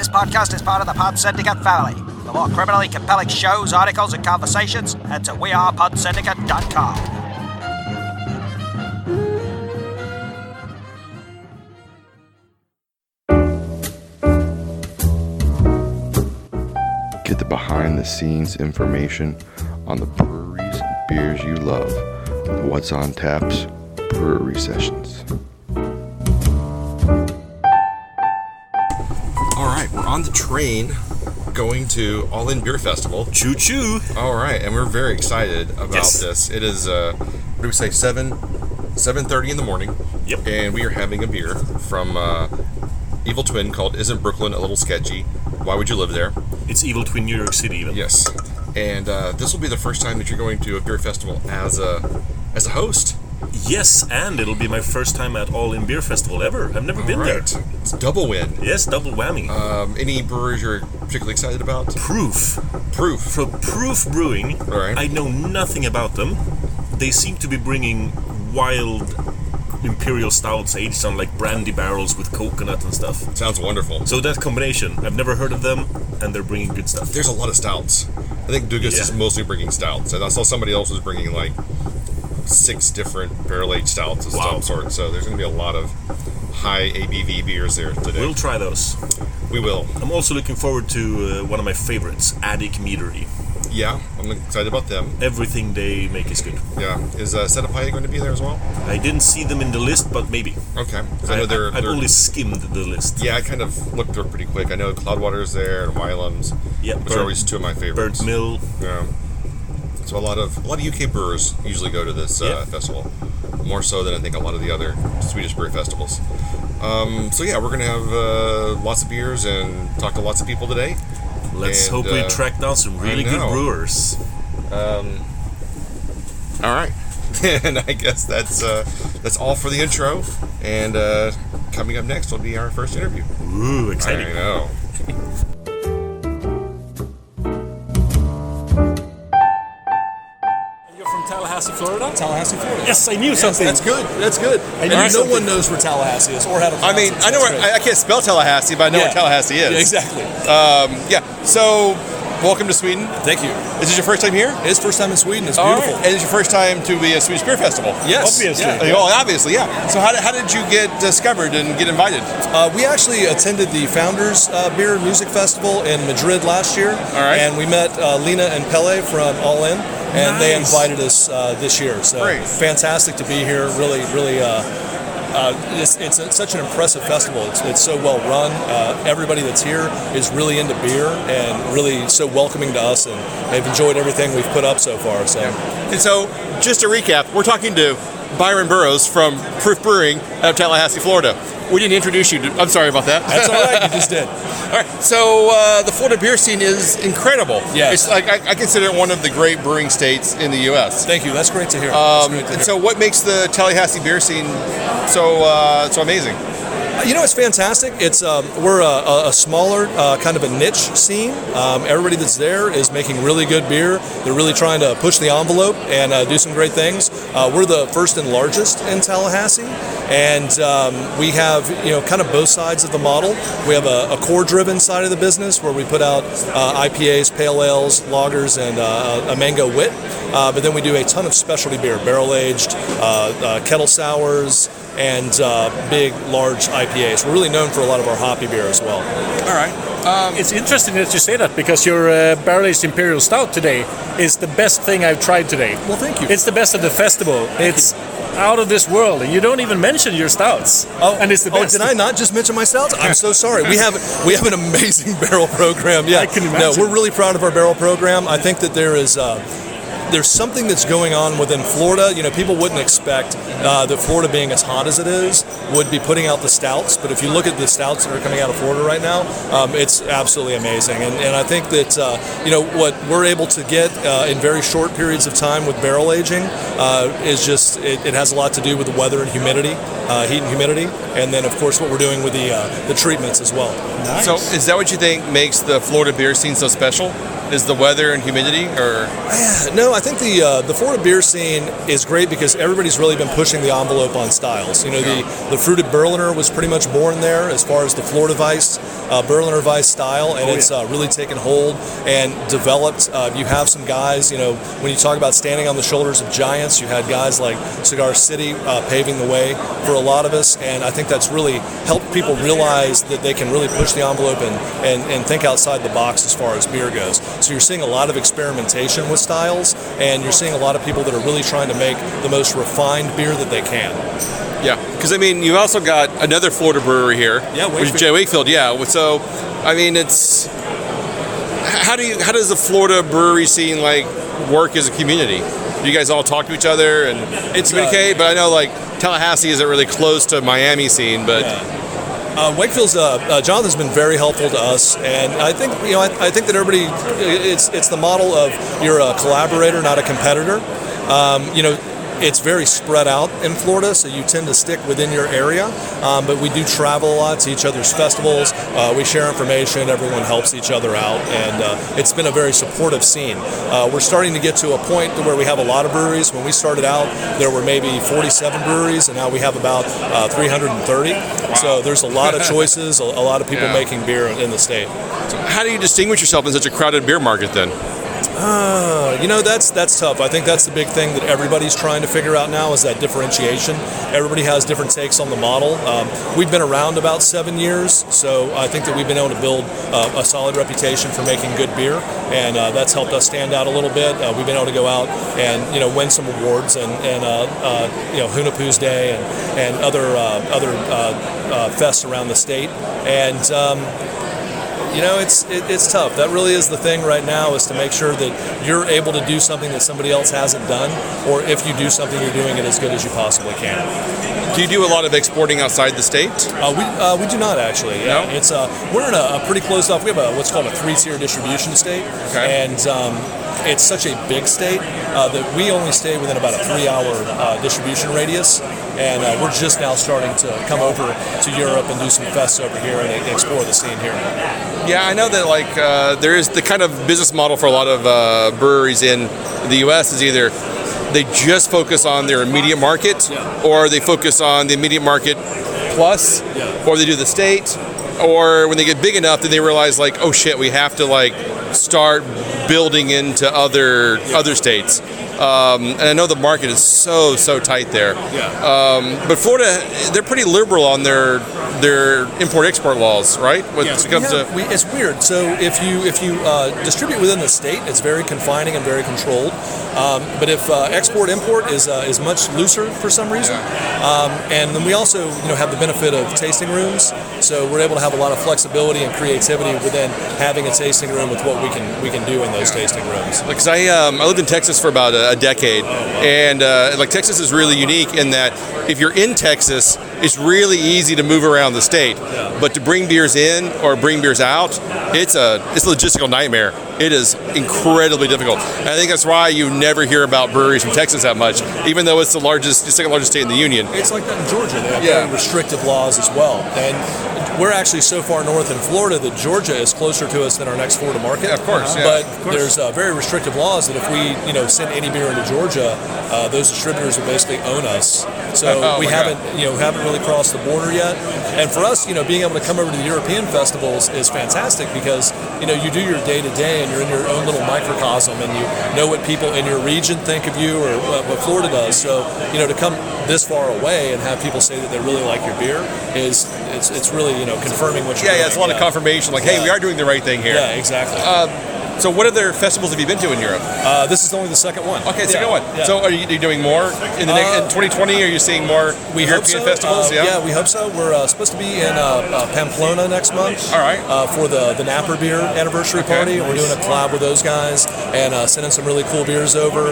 This podcast is part of the Pod Syndicate family. For more criminally compelling shows, articles, and conversations, head to wearepodsyndicate.com. Get the behind-the-scenes information on the breweries and beers you love with What's on Tap's Brewery Sessions. All right, we're on the train going to All In Beer Festival. Choo-choo! All right, and we're very excited about this. It is, what do we say, 7:30 in the morning. Yep. And we are having a beer from Evil Twin called Isn't Brooklyn a Little Sketchy? Why would you live there? It's Evil Twin New York City, even. Yes. And this will be the first time that you're going to a beer festival as a host. Yes, and it'll be my first time at All In Beer Festival ever. I've never been there. It's a double win. Yes, double whammy. Any brewers you're particularly excited about? Proof. So Proof Brewing, All right. I know nothing about them. They seem to be bringing wild imperial stouts aged on like brandy barrels with coconut and stuff. Sounds wonderful. So that combination, I've never heard of them, and they're bringing good stuff. There's a lot of stouts. I think Dugas is mostly bringing stouts, and I saw somebody else was bringing like 6 different barrel-aged stouts of some sort. So there's going to be a lot of high ABV beers there today. We'll try those. We will. I'm also looking forward to one of my favorites, Attic Meadery. Yeah, I'm excited about them. Everything they make is good. Yeah. Is Setapaya going to be there as well? I didn't see them in the list, but maybe. Okay. I know I've only skimmed the list. Yeah, I kind of looked through it pretty quick. I know Cloudwater's there and Wylam's, which are always 2 of my favorites. Burnt Mill. Yeah. So a lot of UK brewers usually go to this festival, more so than I think a lot of the other Swedish beer festivals. So yeah, we're gonna have lots of beers and talk to lots of people today. Let's hope we track down some really good brewers. All right, and I guess that's all for the intro. And coming up next will be our first interview. Ooh, exciting! I know. Tallahassee, Florida? Tallahassee, Florida. Yes, I knew something. That's good. That's good. I know no one knows where Tallahassee is or how to pronounce it. I know where, I can't spell Tallahassee, but I know where Tallahassee is. Yeah, exactly. So, welcome to Sweden. Thank you. Is this your first time here? It's first time in Sweden. It's beautiful. Right. And it's your first time to be a Swedish Beer Festival? Yes. Obviously. Yeah. Oh, obviously, yeah. So how did you get discovered and get invited? We actually attended the Founders Beer Music Festival in Madrid last year. All right. And we met Lena and Pele from All In. And they invited us this year. So fantastic to be here. Really, really, it's such an impressive festival. It's so well run. Everybody that's here is really into beer and really so welcoming to us. And they've enjoyed everything we've put up so far. So, And so, just to recap, we're talking to Byron Burroughs from Proof Brewing out of Tallahassee, Florida. We didn't introduce you. I'm sorry about that. That's all right. You just did. All right. So the Florida beer scene is incredible. Yes. It's like I consider it one of the great brewing states in the U.S. Thank you. That's great to hear. So what makes the Tallahassee beer scene so amazing? You know, it's fantastic. It's we're a smaller kind of a niche scene. Everybody that's there is making really good beer. They're really trying to push the envelope and do some great things. We're the first and largest in Tallahassee, and we have kind of both sides of the model. We have a core-driven side of the business where we put out IPAs, pale ales, lagers, and a mango wit. But then we do a ton of specialty beer, barrel-aged, kettle sours, and big, large IPAs. We're really known for a lot of our hoppy beer as well. All right. It's interesting that you say that because your barrel-aged Imperial Stout today is the best thing I've tried today. Well, thank you. It's the best of the festival. It's out of this world, and you don't even mention your stouts. And it's the best. Did I not just mention my stouts? I'm so sorry. We have an amazing barrel program. Yeah, I can imagine. No, we're really proud of our barrel program. I think that there's something that's going on within Florida. People wouldn't expect that Florida, being as hot as it is, would be putting out the stouts. But if you look at the stouts that are coming out of Florida right now, it's absolutely amazing. And I think that what we're able to get in very short periods of time with barrel aging is just it has a lot to do with the weather and humidity, heat and humidity, and then of course what we're doing with the treatments as well. Nice. So is that what you think makes the Florida beer scene so special? Is the weather and humidity, or? No, I think the Florida beer scene is great because everybody's really been pushing the envelope on styles. The fruited Berliner was pretty much born there as far as the Florida Weiss, Berliner Weiss style, and it's really taken hold and developed. You have some guys, when you talk about standing on the shoulders of giants, you had guys like Cigar City paving the way for a lot of us, and I think that's really helped people realize that they can really push the envelope and think outside the box as far as beer goes. So you're seeing a lot of experimentation with styles, and you're seeing a lot of people that are really trying to make the most refined beer that they can. Yeah, because you've also got another Florida brewery here, which is Wakefield. Yeah, so it's how does the Florida brewery scene work as a community? Do you guys all talk to each other and communicate? But I know Tallahassee isn't really close to Miami scene, but. Wakefield's Jonathan's been very helpful to us, and I think I think that everybody it's the model of you're a collaborator, not a competitor. It's very spread out in Florida, so you tend to stick within your area, but we do travel a lot to each other's festivals. We share information, everyone helps each other out, and it's been a very supportive scene. We're starting to get to a point where we have a lot of breweries. When we started out, there were maybe 47 breweries, and now we have about 330. Wow. So there's a lot of choices, a lot of people making beer in the state. So how do you distinguish yourself in such a crowded beer market then? That's tough. I think that's the big thing that everybody's trying to figure out now is that differentiation. Everybody has different takes on the model. We've been around about 7 years, so I think that we've been able to build a solid reputation for making good beer, and that's helped us stand out a little bit. We've been able to go out and win some awards and Hunapoo's Day and other fests around the state, and. It's tough. That really is the thing right now, is to make sure that you're able to do something that somebody else hasn't done, or if you do something, you're doing it as good as you possibly can. Do you do a lot of exporting outside the state? We do not actually. Yeah. No? It's we're in a pretty closed off. We have what's called a 3-tier distribution state, and it's such a big state that we only stay within about a 3-hour distribution radius. And we're just now starting to come over to Europe and do some fests over here and explore the scene here. Yeah, I know that there is the kind of business model for a lot of breweries in the U.S. is either they just focus on their immediate market, or they focus on the immediate market plus, or they do the state, or when they get big enough, then they realize oh shit, we have to start building into other states. And I know the market is so tight there. But Florida, they're pretty liberal on their import-export laws, right? It's weird. So if you distribute within the state, it's very confining and very controlled. But if export-import is much looser for some reason, and then we also have the benefit of tasting rooms, so we're able to have a lot of flexibility and creativity within having a tasting room with what we can do in those tasting rooms. Because I lived in Texas for about a decade, and Texas is really unique in that if you're in Texas, it's really easy to move around the state, but to bring beers in or bring beers out, it's a logistical nightmare. It is incredibly difficult. And I think that's why you never hear about breweries from Texas that much, even though it's the second largest state in the union. It's like that in Georgia. They have very restrictive laws as well. And we're actually so far north in Florida that Georgia is closer to us than our next Florida market. Yeah, of course. But there's very restrictive laws that if we send any beer into Georgia, those distributors will basically own us. So we haven't really crossed the border yet. And for us, being able to come over to the European festivals is fantastic because you do your day to day and you're in your own little microcosm and you know what people in your region think of you or what Florida does. So to come this far away and have people say that they really like your beer it's really confirming what you're doing. It's a lot of confirmation. Hey, we are doing the right thing here. Yeah, exactly. So what other festivals have you been to in Europe? This is only the second one. Okay, second one. Yeah. So are you doing more in in 2020? Are you seeing more European festivals? Yeah, we hope so. We're supposed to be in Pamplona next month. All right. For the Napper Beer anniversary party. We're doing a collab with those guys and sending some really cool beers over.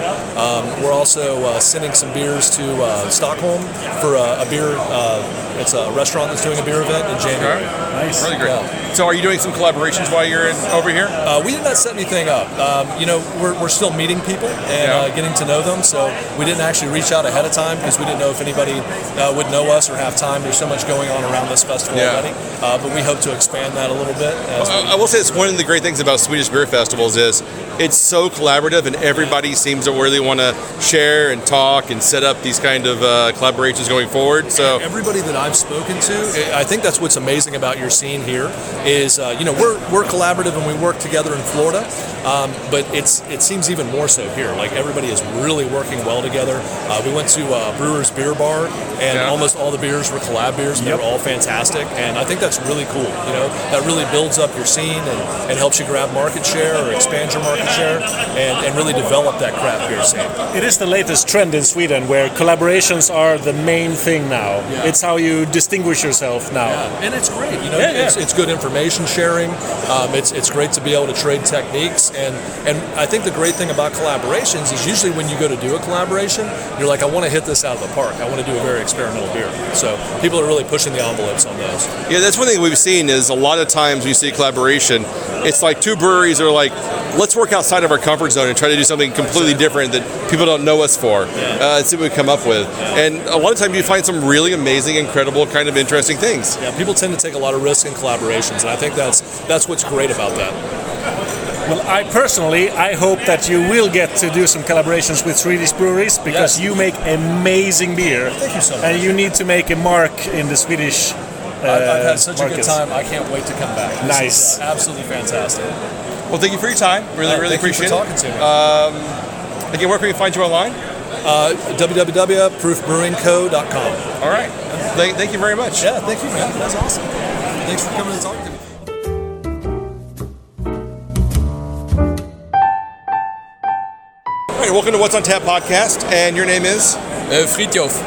We're also sending some beers to Stockholm for a beer. It's a restaurant that's doing a beer event in January. Nice. Really great. Yeah. So are you doing some collaborations while you're over here? We did not set set anything up. We're still meeting people and getting to know them, so we didn't actually reach out ahead of time because we didn't know if anybody would know us or have time. There's so much going on around this festival already, but we hope to expand that a little bit. I will say it's one of the great things about Swedish beer festivals is it's so collaborative and everybody seems to really want to share and talk and set up these kind of collaborations going forward. So everybody that I've spoken to, I think that's what's amazing about your scene here is, we're collaborative and we work together in Florida, but it seems even more so here. Like everybody is really working well together. We went to Brewer's Beer Bar and almost all the beers were collab beers and they're all fantastic. And I think that's really cool. That really builds up your scene and helps you grab market share or expand your market share and really develop that craft beer scene. It is the latest trend in Sweden where collaborations are the main thing now. Yeah. It's how you distinguish yourself now. Yeah. And it's great. It's good information sharing. It's great to be able to trade techniques. And I think the great thing about collaborations is usually when you go to do a collaboration, you're like, I want to hit this out of the park. I want to do a very experimental beer. So people are really pushing the envelopes on those. Yeah, that's one thing we've seen is a lot of times when you see collaboration, it's like two breweries are like, let's work outside of our comfort zone and try to do something completely different that people don't know us for and see what we come up with. And a lot of times you find some really amazing, incredible, kind of interesting things. Yeah, people tend to take a lot of risk in collaborations, and I think that's what's great about that. Well, I hope that you will get to do some collaborations with Swedish breweries because you make amazing beer. Thank you so much. And you need to make a mark in the Swedish I've had such markets. a good time. I can't wait to come back. This is absolutely fantastic. Well, thank you for your time. Really appreciate it. Thank you for talking to me. Again, where can we find you online? www.proofbrewingco.com. All right. Thank you very much. Yeah, thank you, man. That's awesome. Thanks for coming and talking to me. All right, welcome to What's on Tap podcast, and your name is? Fridtjof.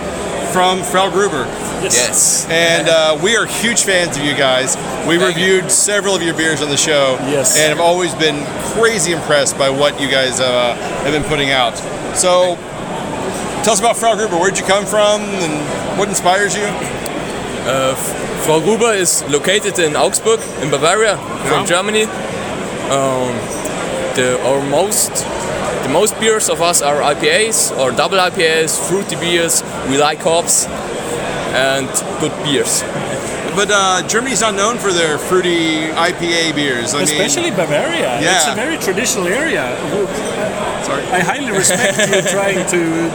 From FrauGruber. Yes. And we are huge fans of you guys. We reviewed several of your beers on the show. Yes. And have always been crazy impressed by what you guys have been putting out. So, tell us about FrauGruber. Where'd you come from and what inspires you? FrauGruber is located in Augsburg, in Bavaria, from Germany. The most beers of us are IPAs or double IPAs, fruity beers. We like hops and good beers. But Germany's not known for their fruity IPA beers. Especially Bavaria. Yeah. It's a very traditional area. Sorry. I highly respect you trying to...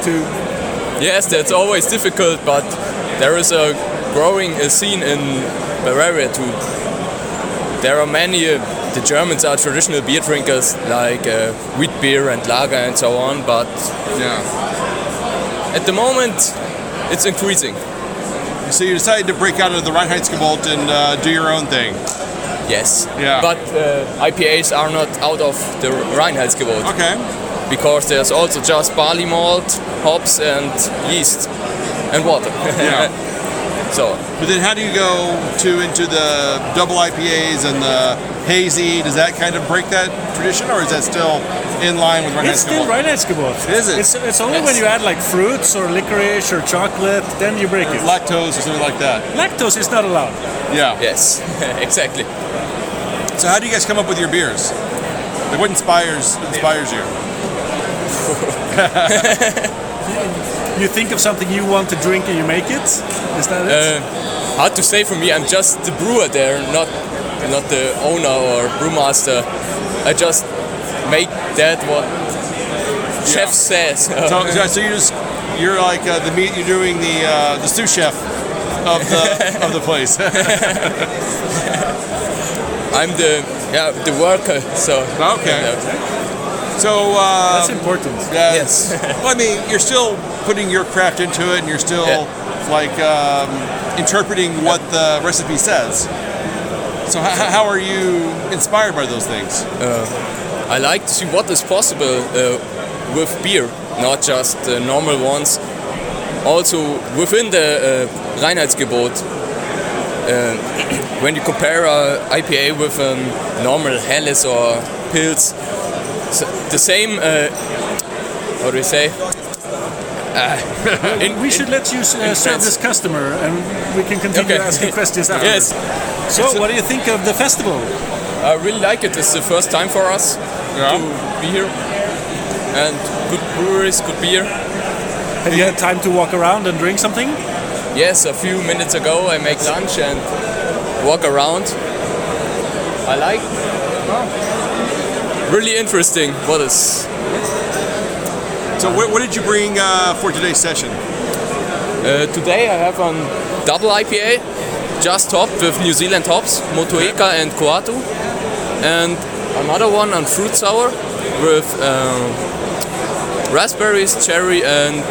Yes, that's always difficult, but there is a growing scene in Bavaria too. There are many... the Germans are traditional beer drinkers, like wheat beer and lager and so on, but at the moment it's increasing. So you decided to break out of the Reinheitsgebot and do your own thing. Yes. Yeah. But IPAs are not out of the Reinheitsgebot. Okay. Because there's also just barley malt, hops and yeast and water. Yeah. So. But then how do you go into the double IPAs and the hazy? Does that kind of break that tradition, or is that still in line with Reinheitsgebot? It's still Reinheitsgebot. Is it? It's only when you add like fruits or licorice or chocolate, then you break it. Lactose or something like that. Lactose is not allowed. Yeah. Yes, exactly. So how do you guys come up with your beers? Like what inspires you? You think of something you want to drink and you make it? Is that it? Hard to say for me. I'm just the brewer there, not the owner or brewmaster. I just make that what chef says. So you're like you're doing the sous chef of the place. I'm the worker. So okay. So that's important. Yes. Well, I mean, you're still putting your craft into it, and you're still interpreting what the recipe says. So how are you inspired by those things? I like to see what is possible with beer, not just the normal ones. Also within the Reinheitsgebot, when you compare IPA with normal Helles or Pils, the same, how do you say? We should let you serve this customer and we can continue asking questions afterwards. Yes. So, what do you think of the festival? I really like it. It's the first time for us. to be here. And good breweries, good beer. Have you had time to walk around and drink something? Yes, a few minutes ago I make lunch and walk around. I like. Really interesting. What is? So what did you bring for today's session? Today I have a double IPA, just topped with New Zealand hops, Motueka and Coatu, and another one on fruit sour with raspberries, cherry, and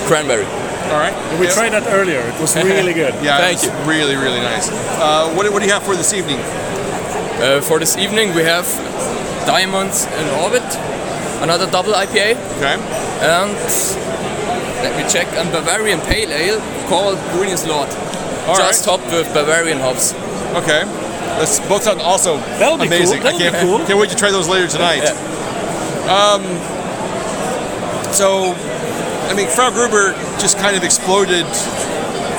cranberry. All right. We tried that earlier. It was really good. Yeah, Thank you. Really, really nice. What do you have for this evening? For this evening we have Diamonds in Orbit, another double IPA, Okay. and let me check, a Bavarian Pale Ale called Green's Lord, just topped with Bavarian hops. Okay. That's both sound also That'll be amazing. cool. That'll be cool. Can't wait to try those later tonight. So, I mean, FrauGruber just kind of exploded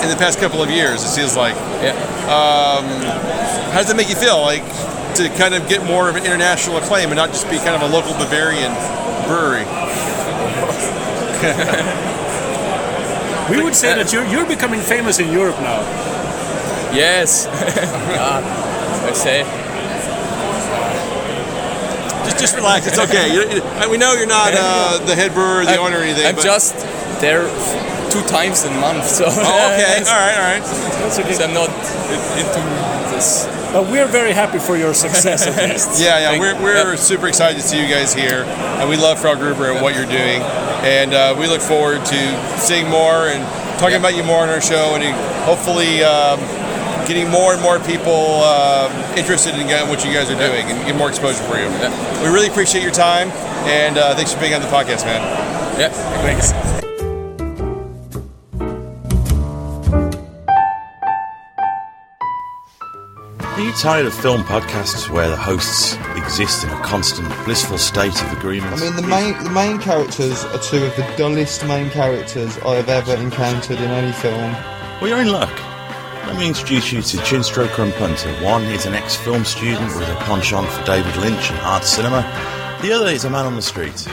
in the past couple of years, it feels like. Yeah. How does it make you feel, like, to kind of get more of an international acclaim and not just be kind of a local Bavarian brewery? We would say that you're becoming famous in Europe now. Yes. I say. Just relax, it's okay. We know you're not the head brewer, the owner or anything. I'm just there 2 times a month, so. Oh, okay, all right. That's okay. So I'm not into this. But we're very happy for your success at least. Yeah, we're super excited to see you guys here, and we love FrauGruber and what you're doing, and we look forward to seeing more and talking about you more on our show, and hopefully getting more and more people interested in what you guys are doing and get more exposure for you. We really appreciate your time, and thanks for being on the podcast, man. Yeah, thanks. Are you tired of film podcasts where the hosts exist in a constant, blissful state of agreement? I mean, the main characters are 2 of the dullest main characters I have ever encountered in any film. Well, you're in luck. Let me introduce you to Chinstroker and Punter. One is an ex-film student with a penchant for David Lynch and art cinema. The other is a man on the street.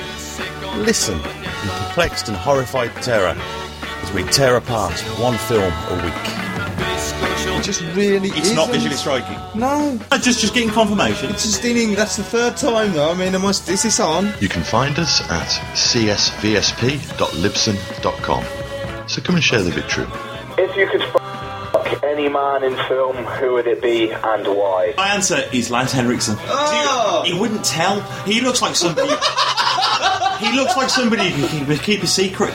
Listen in perplexed and horrified terror as we tear apart one film a week. It just really It's not visually striking. No. Just getting confirmation. It's just that's the 3rd time though. I mean, is this on? You can find us at csvsp.libsyn.com. So come and share the victory. If you could fuck any man in film, who would it be and why? My answer is Lance Henriksen. Oh! He wouldn't tell. He looks like somebody. He looks like somebody who can keep a secret.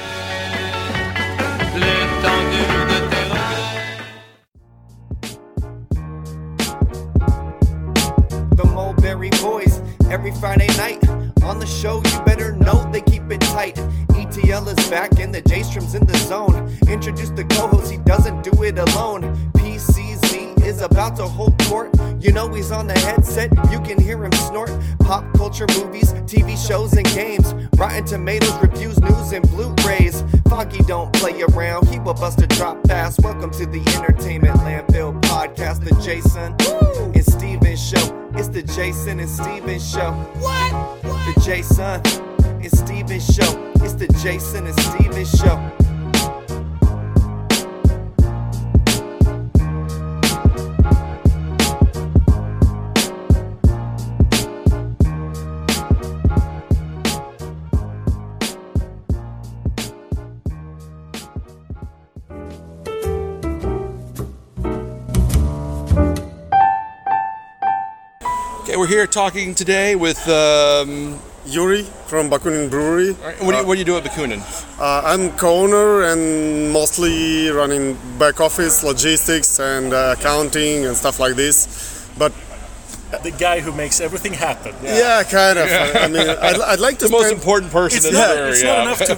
The Mulberry Boys, every Friday night. On the show, you better know they keep it tight. ETL is back and the J-Strom's in the zone. Introduce the co-host, he doesn't do it alone. PCZ is about to hold court. You know he's on the headset, you can hear him snort. Pop culture, movies, TV shows and games. Rotten Tomatoes, reviews, news and Blu-rays. Foggy don't play around, he will bust a drop pass. Welcome to the Entertainment Landfill Podcast, the Jason and Steven Show. It's the Jason and Steven Show. What? The Jason and Steven Show. It's the Jason and Steven Show. Okay, we're here talking today with Yuri from Bakunin Brewery. What do you do at Bakunin? I'm co-owner and mostly running back office, logistics and accounting and stuff like this. But the guy who makes everything happen. Yeah, kind of. I mean, I'd like to the most important person in the brewery. It's not enough to.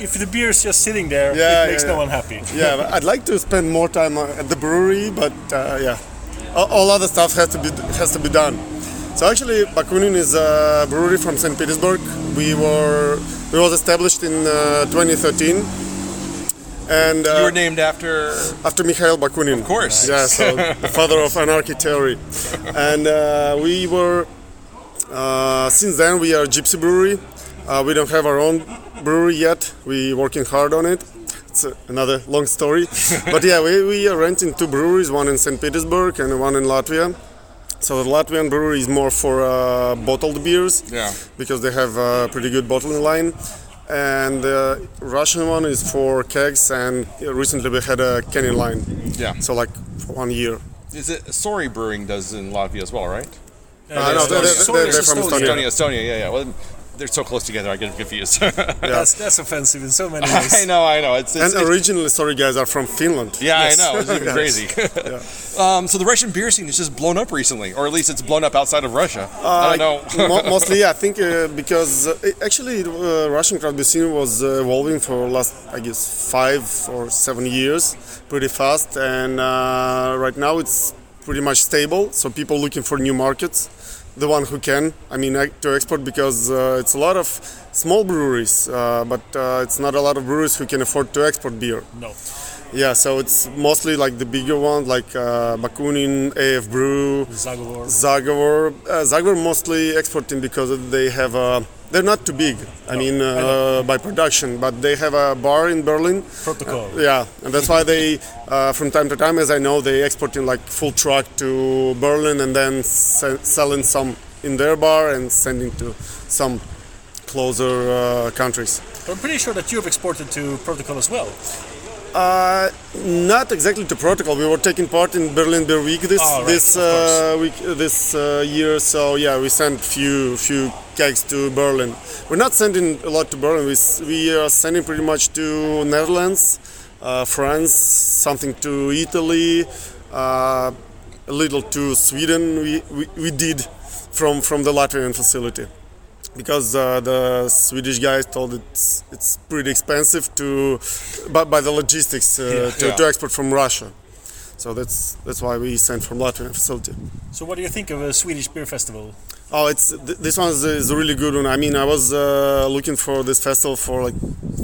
If the beer is just sitting there, it makes no one happy. Yeah, I'd like to spend more time at the brewery, but all other stuff has to be done. So actually, Bakunin is a brewery from St. Petersburg. We was established in 2013, and you were named after Mikhail Bakunin. Of course. Yeah, so the father of anarchy theory, and we were Since then, we are a gypsy brewery. We don't have our own brewery yet. We're working hard on it. It's another long story. But yeah, we are renting 2 breweries, one in St. Petersburg and one in Latvia. So the Latvian brewery is more for bottled beers, because they have a pretty good bottling line. And the Russian one is for kegs, and recently we had a canning line. Yeah. So like for 1 year. Is it Sori Brewing does in Latvia as well, right? No, they're from Estonia. Estonia, yeah. Well, they're so close together, I get confused. That's offensive in so many ways. I know. It's originally, Story guys are from Finland. Yeah, yes. I know. It's even crazy. So the Russian beer scene has just blown up recently, or at least it's blown up outside of Russia. I don't know. Mostly, I think because actually Russian craft beer scene was evolving for last, I guess, 5 or 7 years, pretty fast, and right now it's pretty much stable. So people looking for new markets. The one who can, to export, because it's a lot of small breweries, but it's not a lot of breweries who can afford to export beer. No. Yeah, so it's mostly like the bigger ones, like Bakunin, AF Brew, Zagovor. Zagovor mostly exporting because they have they're not too big, by production, but they have a bar in Berlin. Protocol. Yeah, and that's why they, from time to time, as I know, they exporting like full truck to Berlin and then selling some in their bar and sending to some closer countries. I'm pretty sure that you've exported to Protocol as well. Not exactly to Protocol. We were taking part in Berlin Beer Week this year. So yeah, we sent few kegs to Berlin. We're not sending a lot to Berlin. We are sending pretty much to Netherlands, France, something to Italy, a little to Sweden. We did from the Latvian facility. Because the Swedish guys told it's pretty expensive by the logistics to export from Russia, so that's why we sent from Latvian facility. So what do you think of a Swedish beer festival? Oh, this one is a really good one. I was looking for this festival for like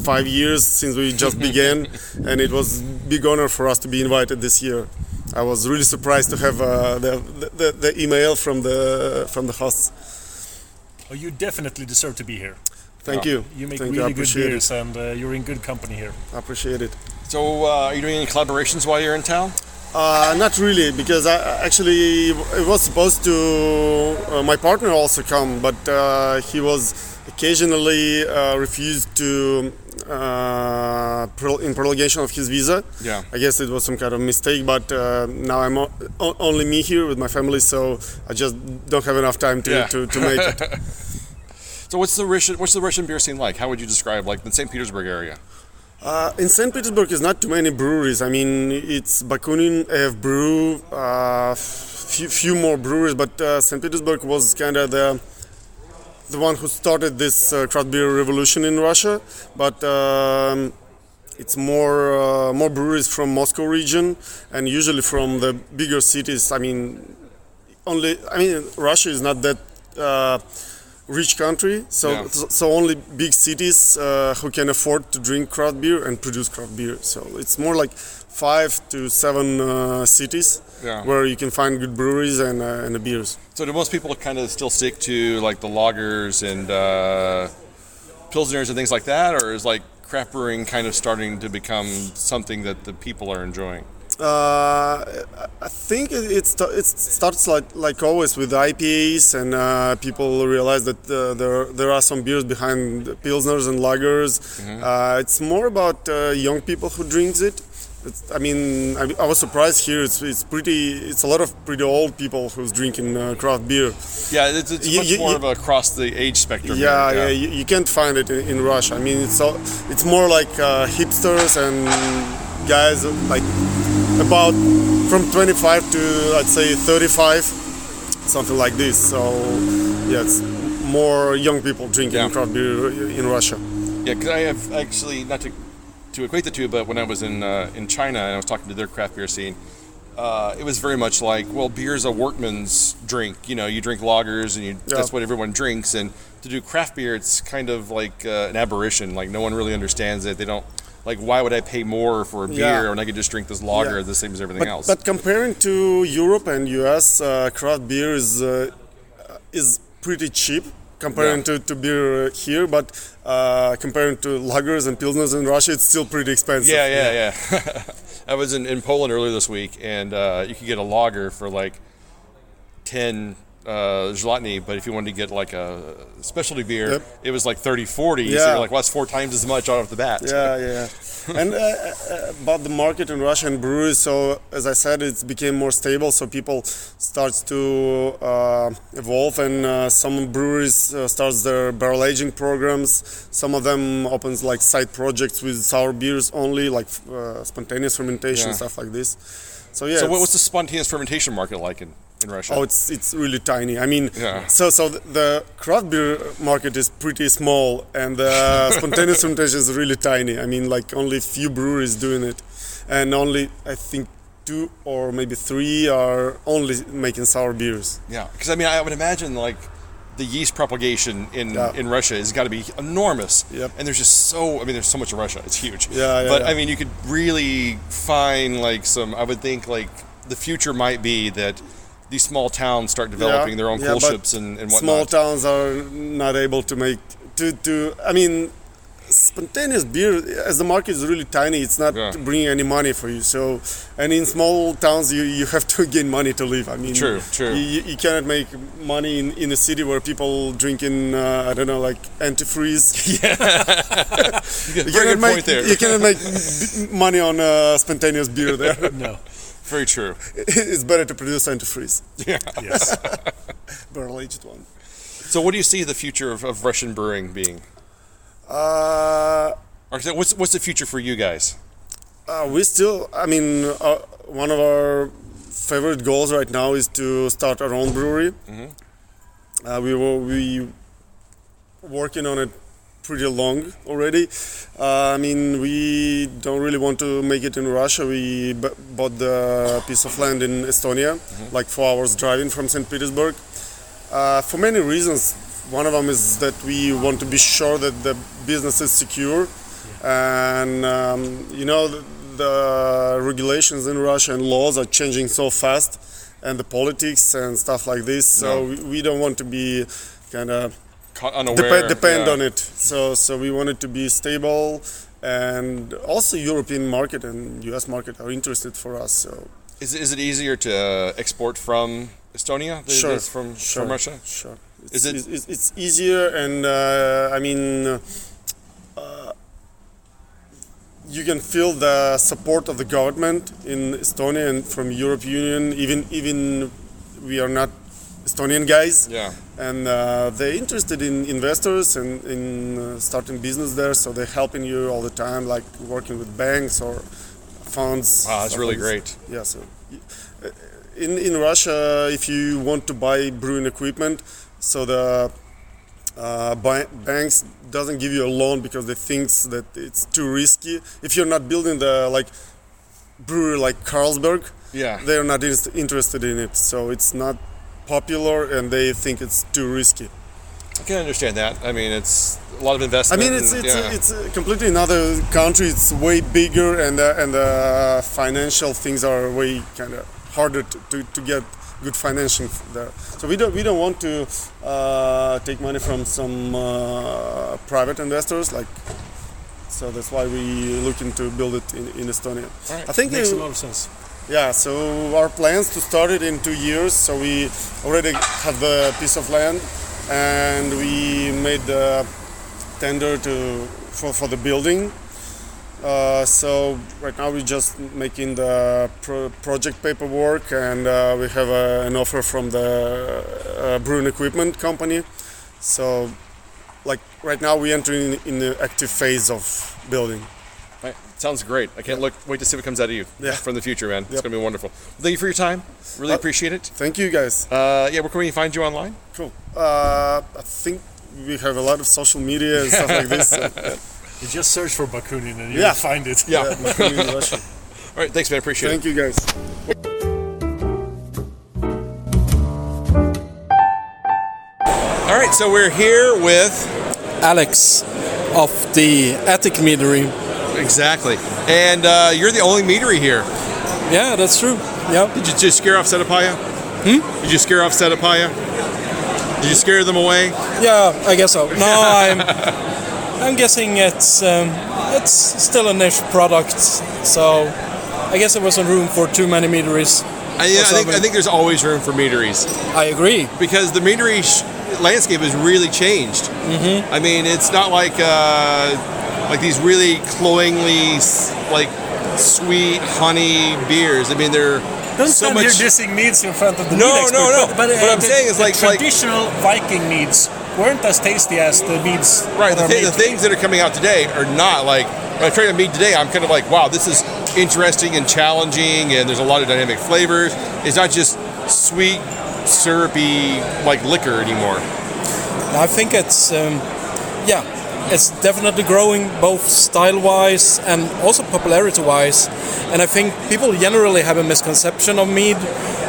5 years since we just began, and it was a big honor for us to be invited this year. I was really surprised to have the email from the hosts. Oh, you definitely deserve to be here. Thank you. You make really good beers, and you're in good company here. I appreciate it. So, are you doing any collaborations while you're in town? Not really, because it was supposed to. My partner also come, but he was occasionally refused to in prolongation of his visa. Yeah. I guess it was some kind of mistake, but now I'm only me here with my family, so I just don't have enough time to make it. So what's the Russian beer scene like? How would you describe like the St. Petersburg area? In St. Petersburg, is not too many breweries. It's Bakunin, AF Brew, few more breweries, but St. Petersburg was kind of the one who started this craft beer revolution in Russia. But it's more breweries from Moscow region, and usually from the bigger cities. Russia is not that rich country, so only big cities who can afford to drink craft beer and produce craft beer. So it's more like 5 to 7 cities where you can find good breweries and the beers. So do most people kind of still stick to like the lagers and pilsners and things like that, or is like craft brewing kind of starting to become something that the people are enjoying? I think it starts like always with IPAs, and people realize that there are some beers behind pilsners and lagers. Mm-hmm. It's more about young people who drinks it. I was surprised here. It's a lot of pretty old people who's drinking craft beer. Yeah, it's much more of across the age spectrum. Yeah, you can't find it in Russia. It's more like hipsters and guys like about from 25 to I'd say 35, something like this. So yeah, it's more young people drinking craft beer in Russia. Yeah, because I have actually, not to equate the two, but when I was in China and I was talking to their craft beer scene, it was very much like, well, beer's a workman's drink. You drink lagers and that's what everyone drinks. And to do craft beer, it's kind of like an aberration. Like no one really understands it. They don't. Like, why would I pay more for a beer when I could just drink this lager the same as everything else? But comparing to Europe and US, craft beer is pretty cheap comparing to beer here, but comparing to lagers and pilsners in Russia, it's still pretty expensive. Yeah. I was in Poland earlier this week, and you could get a lager for like 10 zlotny, but if you wanted to get like a specialty beer, it was like 30, 40. Yeah. So you're like, well, that's 4 times as much off the bat. Yeah. And about the market in Russia and breweries, so as I said, it's became more stable, so people starts to evolve, and some breweries starts their barrel aging programs. Some of them opens like side projects with sour beers only, like spontaneous fermentation, stuff like this. So yeah. So what's the spontaneous fermentation market like in Russia? Oh, it's really tiny. I mean, so the craft beer market is pretty small, and the spontaneous fermentation is really tiny. I mean, like only few breweries doing it, and only I think 2 or maybe 3 are only making sour beers. Yeah, because I mean, I would imagine like the yeast propagation in Russia has got to be enormous. Yep. And there's just there's so much in Russia. It's huge. But I mean, you could really find like I would think like the future might be that these small towns start developing their own cool ships and whatnot. Small towns are not able to make I mean, spontaneous beer, as the market is really tiny, it's not bringing any money for you. So, and in small towns, you have to gain money to live. I mean, true. You cannot make money in a city where people drinking, I don't know, like antifreeze. Very good point there. You cannot make money on spontaneous beer there. No. Very true. It's better to produce antifreeze. Yeah. Yes. Barrel aged one. So, what do you see the future of Russian brewing being? What's the future for you guys? We still, I mean, one of our favorite goals right now is to start our own brewery. We working on it pretty long already. I mean, we don't really want to make it in Russia. We bought the piece of land in Estonia, like 4 hours driving from St. Petersburg, for many reasons. One of them is that we want to be sure that the business is secure, and the regulations in Russia and laws are changing so fast, and the politics and stuff like this. So we don't want to be kind of depend on it. So we want it to be stable, and also European market and US market are interested for us. So is it easier to export from Estonia than it is from Russia? Sure. It's easier, and I mean, you can feel the support of the government in Estonia and from European Union. Even we are not Estonian guys, and they're interested in investors and in starting business there. So they're helping you all the time, like working with banks or funds. Wow, that's really great. Yeah. So in Russia, if you want to buy brewing equipment, so the banks doesn't give you a loan because they think that it's too risky. If you're not building the brewery like Carlsberg, they're not interested in it. So it's not popular, and they think it's too risky. I can understand that. I mean, it's a lot of investment. I mean, it's completely another country. It's way bigger, and the financial things are way kind of harder to get good financing there. So we don't want to take money from some private investors, so that's why we looking to build it in Estonia. Right. I think makes a lot of sense. Yeah, so our plans to start it in 2 years. So we already have the piece of land, and we made the tender for the building. So right now we're just making the project paperwork, and we have an offer from the brewing equipment company. So right now we're entering in the active phase of building. Right. Sounds great. I can't wait to see what comes out of you from the future, man. It's going to be wonderful. Thank you for your time. Really appreciate it. Thank you, guys. Where can we find you online? Cool. I think we have a lot of social media and stuff like this. So, You just search for Bakunin and you'll find it. Yeah. Bakunin Russia. All right, thanks, man. Appreciate it. Thank you, guys. All right, so we're here with Alex of the Attic Meadery. Exactly. And you're the only meadery here. Yeah, that's true. Yeah. Did you just scare off Setapaya? Did you scare off Setapaya? Did you scare them away? Yeah, I guess so. No, I'm guessing it's still a niche product, so I guess there wasn't room for too many meaderies. I think there's always room for meaderies. I agree. Because the meadery landscape has really changed. Mm-hmm. I mean, it's not like these really cloyingly like sweet honey beers. I mean, they're Don't so stand much. here dissing meads in front of the No, mead expert. no. But What I'm saying is the like traditional Viking meads weren't as tasty as the meads. Right. that are made The things that are coming out today are not like. When I try to mead today, I'm kind of like, wow, this is interesting and challenging, and there's a lot of dynamic flavors. It's not just sweet, syrupy like liquor anymore. I think it's it's definitely growing both style-wise and also popularity-wise. And I think people generally have a misconception of mead.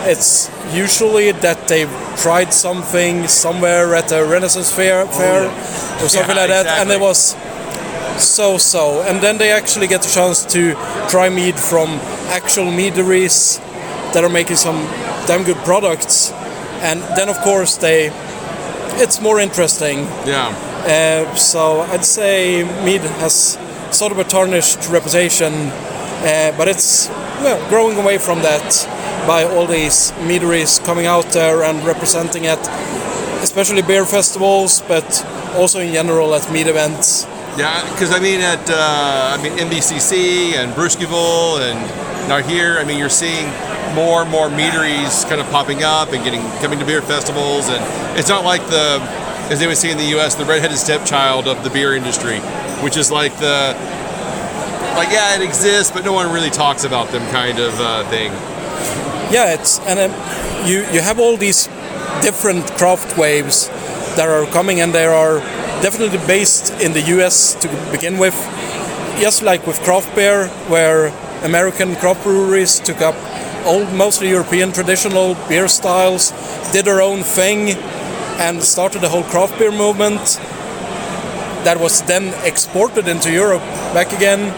It's usually that they've tried something somewhere at a Renaissance fair or something like that, and it was so. And then they actually get the chance to try mead from actual meaderies that are making some damn good products. And then, of course, it's more interesting. Yeah. So I'd say mead has sort of a tarnished reputation, but it's growing away from that by all these meaderies coming out there and representing it, especially beer festivals, but also in general at mead events. Yeah, because I mean at NBCC and Brewskival and now here, I mean you're seeing more and more meaderies kind of popping up and coming to beer festivals, and it's not like as they would say in the U.S., the redheaded stepchild of the beer industry, which is like it exists, but no one really talks about them kind of thing. Yeah, you have all these different craft waves that are coming, and they are definitely based in the U.S. to begin with. Just like with craft beer, where American craft breweries took up old, mostly European traditional beer styles, did their own thing, and started the whole craft beer movement that was then exported into Europe back again.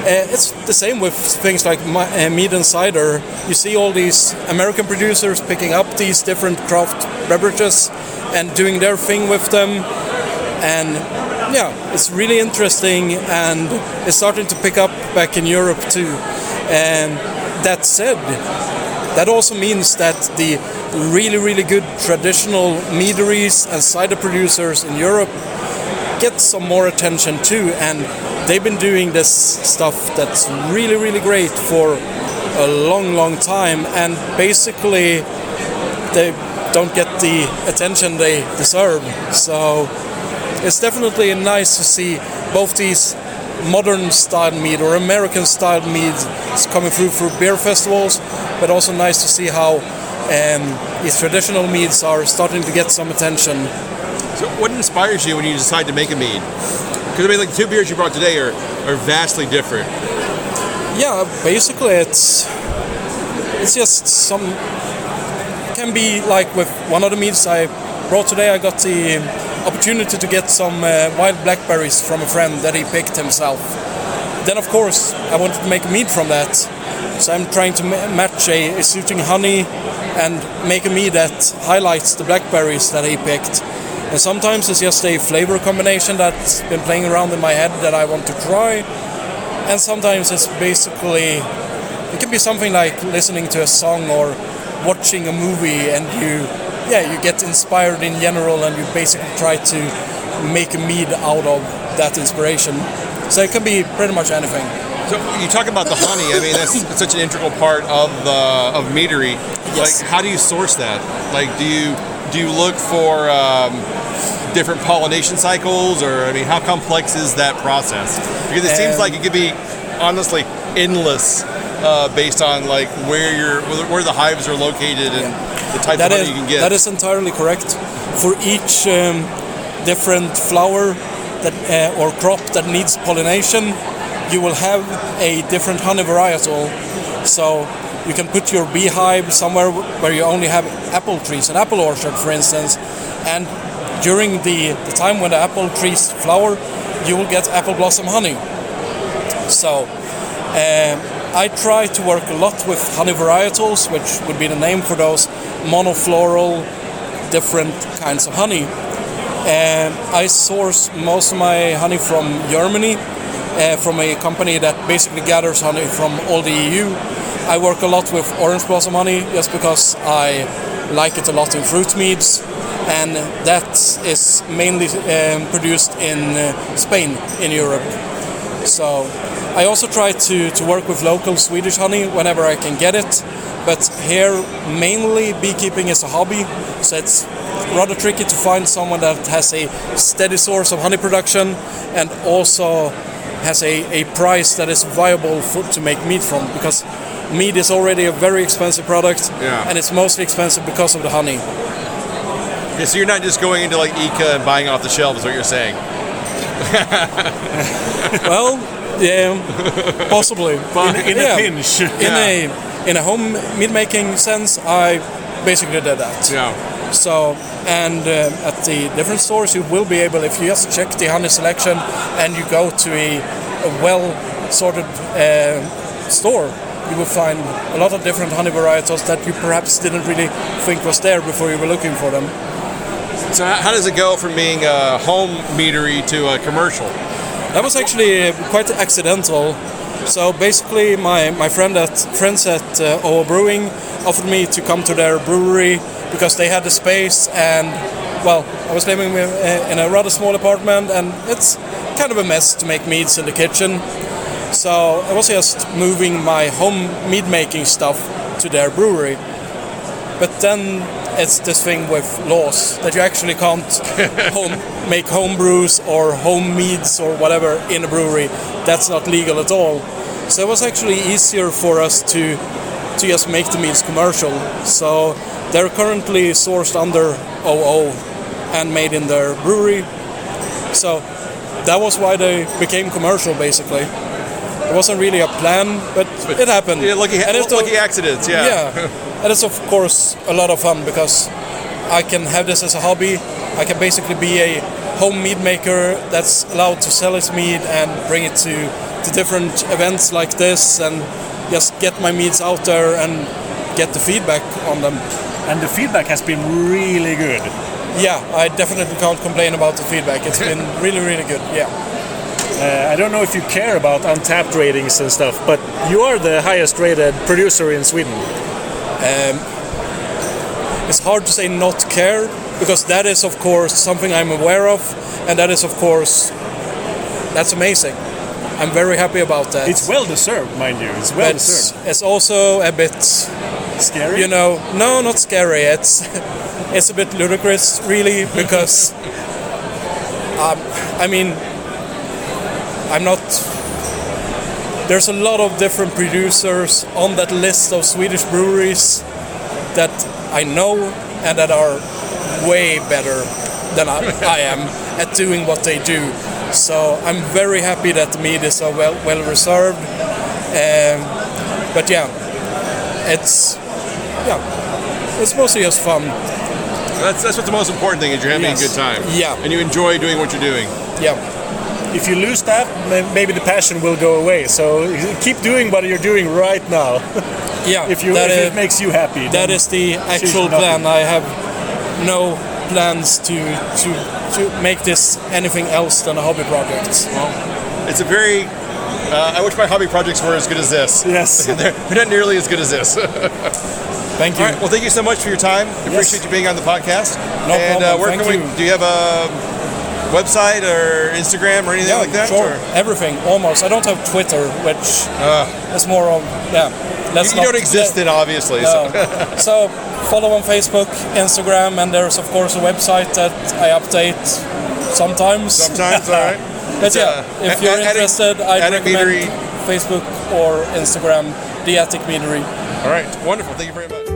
It's the same with things like mead and cider. You see all these American producers picking up these different craft beverages and doing their thing with them. And yeah, it's really interesting, and it's starting to pick up back in Europe too. And that said, that also means that the really, really good traditional meaderies and cider producers in Europe get some more attention too, and they've been doing this stuff that's really, really great for a long, long time, and basically they don't get the attention they deserve. So it's definitely nice to see both these modern style mead or American style meads coming through beer festivals, but also nice to see how these traditional meads are starting to get some attention. So what inspires you when you decide to make a mead? Because I mean, like the two beers you brought today are vastly different. Yeah, basically it's just some, can be like with one of the meads I brought today, I got the opportunity to get some wild blackberries from a friend that he picked himself. Then of course I wanted to make a mead from that, so I'm trying to match a suiting honey and make a mead that highlights the blackberries that he picked. And sometimes it's just a flavor combination that's been playing around in my head that I want to try, and sometimes it's basically, it can be something like listening to a song or watching a movie, and you get inspired in general, and you basically try to make a mead out of that inspiration. So it can be pretty much anything. So you talk about the honey. I mean, that's such an integral part of meadery. Yes. Like, how do you source that? Like, do you look for different pollination cycles, or I mean, how complex is that process? Because it seems like it could be honestly endless, based on like where the hives are located and the type of honey you can get. That is entirely correct. For each different flower that or crop that needs pollination, you will have a different honey varietal. So you can put your beehive somewhere where you only have apple trees, an apple orchard for instance, and during the time when the apple trees flower, you will get apple blossom honey. So I try to work a lot with honey varietals, which would be the name for those monofloral different kinds of honey. And I source most of my honey from Germany, from a company that basically gathers honey from all the EU. I work a lot with orange blossom honey just because I like it a lot in fruit meads, and that is mainly produced in Spain, in Europe. So I also try to work with local Swedish honey whenever I can get it, but here mainly beekeeping is a hobby, so it's rather tricky to find someone that has a steady source of honey production and also has a price that is viable to make mead from, because mead is already a very expensive product, and it's mostly expensive because of the honey. Okay, so you're not just going into like ICA and buying off the shelf, is what you're saying? Well, yeah, possibly. In a pinch. In a home mead making sense, I basically did that. Yeah. So, and at the different stores, you will be able, if you just check the honey selection and you go to a well-sorted store, you will find a lot of different honey varietals that you perhaps didn't really think was there before you were looking for them. So how does it go from being a home meadery to a commercial? That was actually quite accidental. So basically my friends at OO Brewing offered me to come to their brewery because they had the space, and well, I was living in a rather small apartment and it's kind of a mess to make meads in the kitchen. So I was just moving my home mead making stuff to their brewery. But then it's this thing with laws that you actually can't make home brews or home meads or whatever in a brewery. That's not legal at all. So it was actually easier for us to just make the meads commercial. So they're currently sourced under OO and made in their brewery. So that was why they became commercial, basically. It wasn't really a plan, but it happened. Yeah, lucky accidents, yeah. Yeah, and it's of course a lot of fun because I can have this as a hobby. I can basically be a home mead maker that's allowed to sell its mead and bring it to different events like this and just get my meads out there and get the feedback on them. And the feedback has been really good. Yeah, I definitely can't complain about the feedback. It's been really, really good, yeah. I don't know if you care about Untapped ratings and stuff, but you are the highest rated producer in Sweden. It's hard to say not care, because that is of course something I'm aware of, and that is of course, that's amazing. I'm very happy about that. It's well deserved, mind you. It's well deserved. It's also a bit scary. You know, no, not scary. It's a bit ludicrous, really, because I mean, I'm not. There's a lot of different producers on that list of Swedish breweries that I know and that are way better than I am at doing what they do. So I'm very happy that the mead is so well reserved. But yeah, it's mostly just fun. That's what the most important thing is. You're having a good time. Yeah, and you enjoy doing what you're doing. Yeah. If you lose that, maybe the passion will go away. So keep doing what you're doing right now. Yeah, if it makes you happy. That is the actual plan. I have no plans to make this anything else than a hobby project. Well, it's a very. I wish my hobby projects were as good as this. Yes, they're not nearly as good as this. Thank you. All right, well, thank you so much for your time. I appreciate you being on the podcast. No problem. Where can we? Do you have a website or Instagram or anything like that? Sure, everything, almost. I don't have Twitter, which is more of, You don't exist then, obviously. No. So follow on Facebook, Instagram, and there's of course a website that I update sometimes. Sometimes, all right. But if you're interested, I'd recommend Meadery. Facebook or Instagram, the Attic Meadery. All right, wonderful. Thank you very much.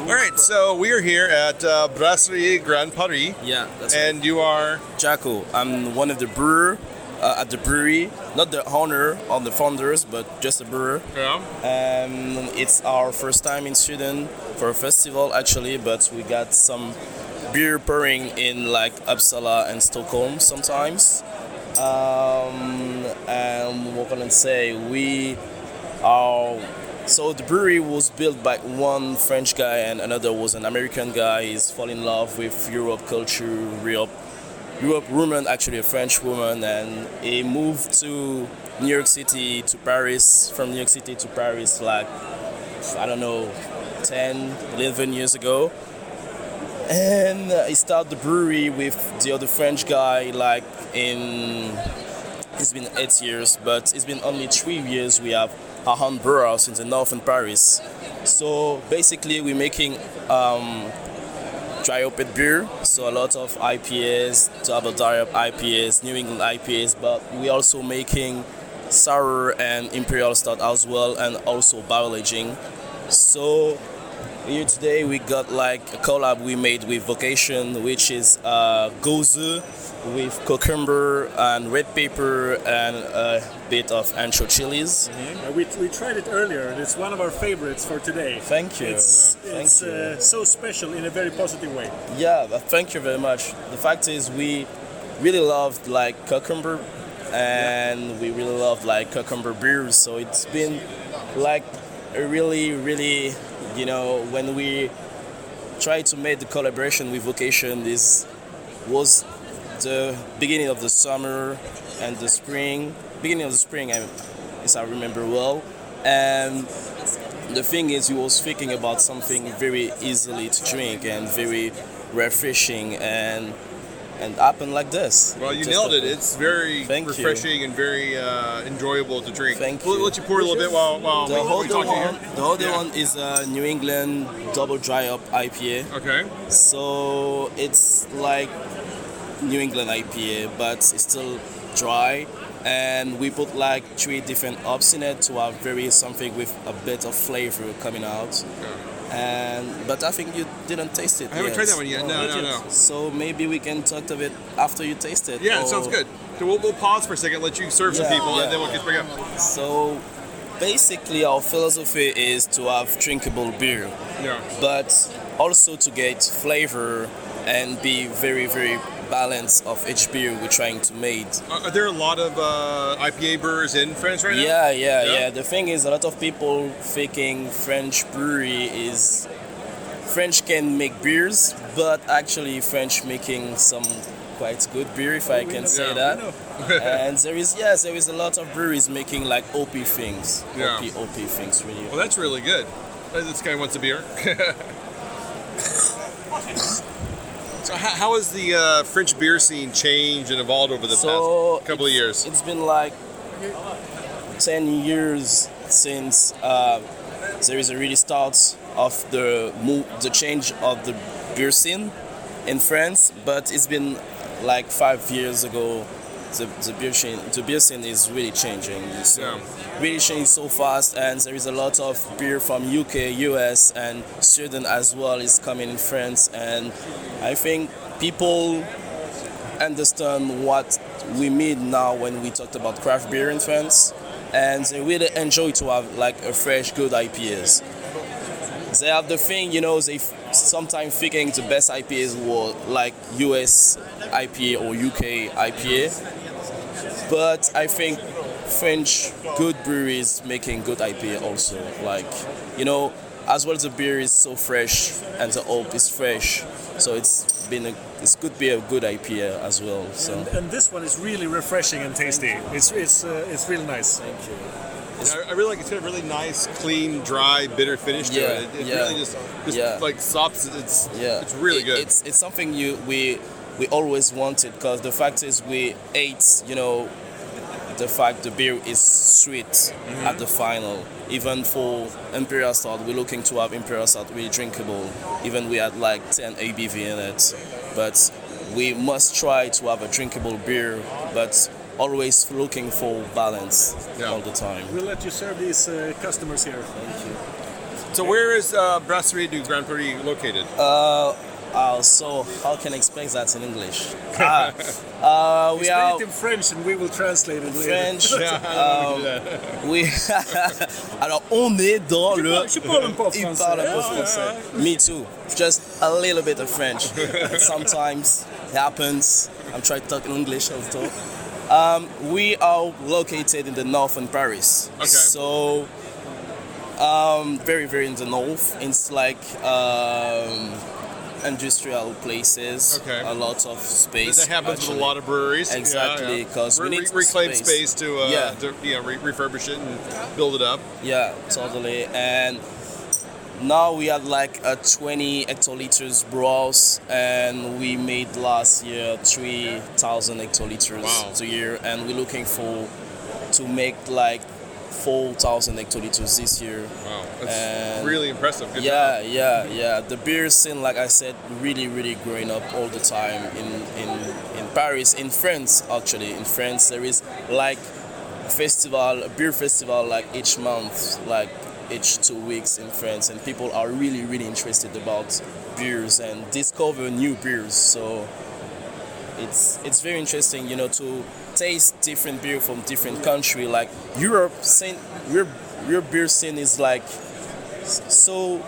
All right, so we are here at Brasserie Grand Paris. Yeah, that's and right. You are? Jaco. I'm one of the brewers at the brewery. Not the owner or the founders, but just a brewer. Yeah. It's our first time in Sweden for a festival, actually, but we got some beer pouring in like Uppsala and Stockholm sometimes. And what can I say? We are So the brewery was built by one French guy and another was an American guy. He's fall in love with Europe culture, Europe woman, actually a French woman, and he moved to New York City to Paris, from New York City to Paris like, I don't know, 10, 11 years ago. And he started the brewery with the other French guy like it's been 8 years, but it's been only 3 years we have Byron Burroughs in the northern Paris. So basically we're making dry hopped beer, so a lot of IPAs, double dry hop IPAs, New England IPAs, but we're also making sour and imperial stout as well, and also barrel aging. So here today we got like a collab we made with Vocation, which is goze with cucumber and red pepper and a bit of ancho chilies. We tried it earlier and it's one of our favorites for today. Thank you. It's so special in a very positive way. Yeah, thank you very much. The fact is we really loved like cucumber and we really loved like cucumber beers, so it's been like a really, you know, when we tried to make the collaboration with Vocation, this was the beginning of the summer and the spring, as I remember well. And the thing is, we was thinking about something very easily to drink and very refreshing, and happened like this. Well, you nailed it. It's very refreshing and very enjoyable to drink. Thank you. We'll let you pour a little bit while we talk to you. The other one is a New England double dry hop IPA. Okay. So it's like New England IPA, but it's still dry. And we put like 3 different hops in it to have something with a bit of flavor coming out. But I think you didn't taste it. I haven't tried that one yet. No. So maybe we can talk of it after you taste it. Yeah, it sounds good. So we'll pause for a second, let you serve some people, and then we'll get back up. So basically, our philosophy is to have drinkable beer, but also to get flavor and be very, very balanced of each beer we're trying to make. Are there a lot of IPA brewers in France right now? Yeah. The thing is, a lot of people thinking French can make beers, but actually French making some quite good beer, if I can say that. And there is a lot of breweries making like OP things. OP things, really. Well, that's really good. This guy wants a beer. So how has the French beer scene changed and evolved over the past couple of years? It's been like 10 years since there is a really start of the change of the beer scene in France, but it's been like 5 years ago. The beer scene is really changing. Really changing so fast, and there is a lot of beer from UK, US, and Sweden as well is coming in France. And I think people understand what we mean now when we talked about craft beer in France, and they really enjoy to have like a fresh, good IPAs. They have the thing, you know, they sometimes thinking the best IPAs were like US IPA or UK IPA, but I think French good breweries making good IPA also, like, you know, as well as the beer is so fresh and the hope is fresh, so it could be a good IPA as well. So and this one is really refreshing and tasty. It's really nice. Thank you. I really like it's got a really nice, clean, dry, bitter finish to it. It really just like stops. It's really good. It's something we always wanted, because the fact is we ate, you know, the fact the beer is sweet at the final. Even for Imperial Stout, we're looking to have Imperial Stout really drinkable. Even we had like 10 ABV in it, but we must try to have a drinkable beer, but always looking for balance all the time. We'll let you serve these customers here. Thank you. So where is Brasserie du Grand Prix located? So how can I explain that in English? We are it in French and we will translate it later. French. Alors on est dans le. Je parle un peu français. Me too. Just a little bit of French. Sometimes it happens. I'm trying to talk in English also. We are located in the northern Paris. Okay. So Very, very in the north. It's like industrial places. Okay. A lot of space. That happens actually. with a lot of breweries. Exactly, because we need reclaim space to refurbish it and build it up. Yeah, totally. And now we had like a 20 hectoliters brewhouse, and we made last year 3,000 hectoliters a year, and we're looking to make like 4,000 hectoliters this year. Wow, that's really impressive. Good yeah, job. yeah. The beer scene, like I said, really, really growing up all the time in Paris, in France actually. In France, there is like a beer festival like each month, like each 2 weeks in France, and people are really, really interested about beers and discover new beers. So it's very interesting, to taste different beer from different country. Like Europe, your beer scene is like so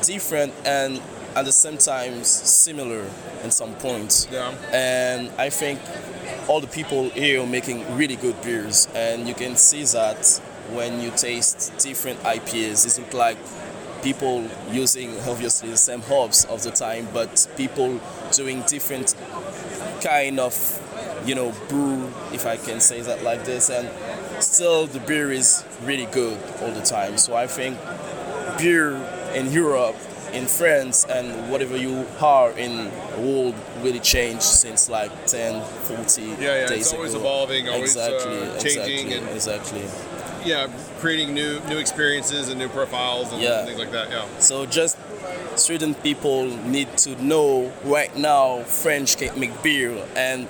different and at the same time similar in some points. Yeah. And I think all the people here are making really good beers, and you can see that when you taste different IPAs. It's not like people using obviously the same hops of the time, but people doing different kind of brew, if I can say that like this, and still the beer is really good all the time. So I think beer in Europe, in France, and whatever you are in the world really changed since like 10, 40 days it's always ago. evolving, always Exactly. changing, and creating new experiences and new profiles and things like that. Yeah. So just Sweden people need to know right now French can make beer, and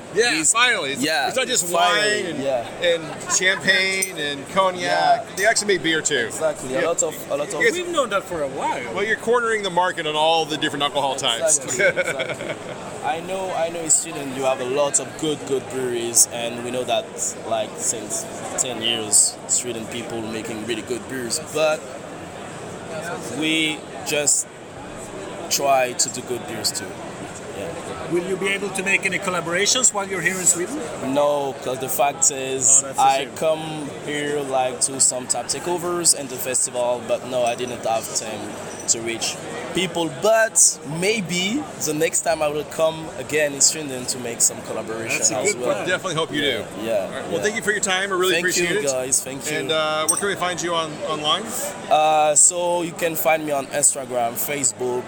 finally, it's not just wine and champagne and cognac. Yeah. They actually make beer too. Exactly. A lot of. We've known that for a while. Well, you're cornering the market on all the different alcohol types. Exactly. I know in Sweden you have a lot of good breweries, and we know that like since 10 years Sweden people making really good beers, but we just try to do good beers too. Yeah. Will you be able to make any collaborations while you're here in Sweden? No, because the fact is I come here like to some tap takeovers and the festival, but no, I didn't have time to reach people. But maybe the next time I will come again in Sweden to make some collaboration as well. Definitely hope you do. Yeah. Right. Well, thank you for your time. I really appreciate it. Thank you, guys. Thank you. And where can we find you online? So you can find me on Instagram, Facebook,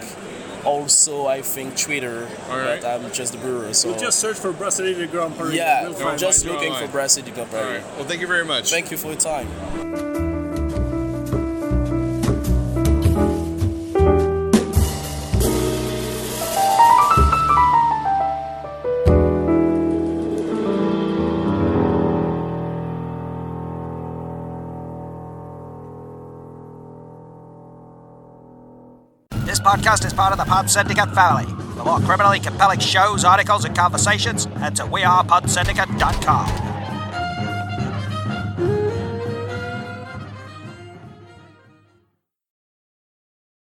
also I think Twitter. All right. But I'm just the brewer. So we'll just search for Brasserie de Grand Paris. Yeah, just looking for Brasserie de Grand Paris. All right. Well, thank you very much. Thank you for your time. This podcast is part of the Pod Syndicate family. For more criminally compelling shows, articles, and conversations, head to wearepodsyndicate.com.